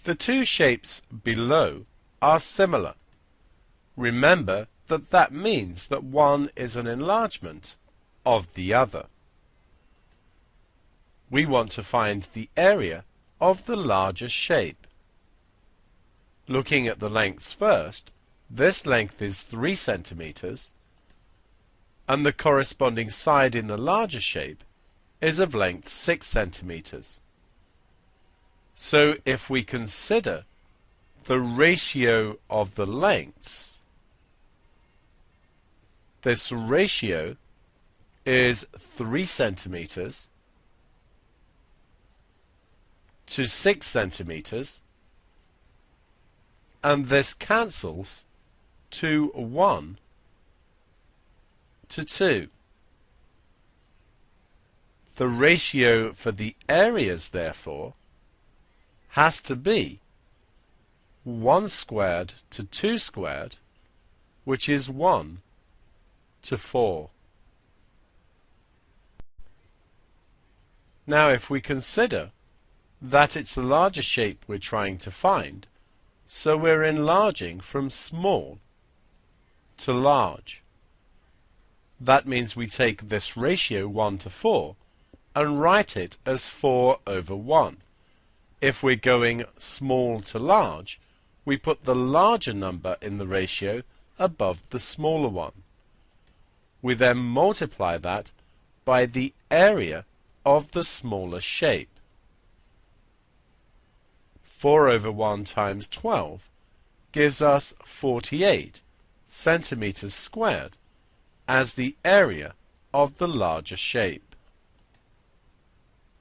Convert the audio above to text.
The two shapes below are similar. Remember that that means that one is an enlargement of the other. We want to find the area of the larger shape. Looking at the lengths first, this length is 3 centimeters, and the corresponding side in the larger shape is of length 6 centimeters. So if we consider the ratio of the lengths, this ratio is 3 centimeters to 6 centimeters, and this cancels to 1 to 2. The ratio for the areas, therefore, has to be 1 squared to 2 squared, which is 1 to 4. Now if we consider that it's the larger shape we're trying to find, so we're enlarging from small to large. That means we take this ratio 1 to 4 and write it as 4 over 1. If we're going small to large, we put the larger number in the ratio above the smaller one. We then multiply that by the area of the smaller shape. 4 over 1 times 12 gives us 48 centimeters squared as the area of the larger shape.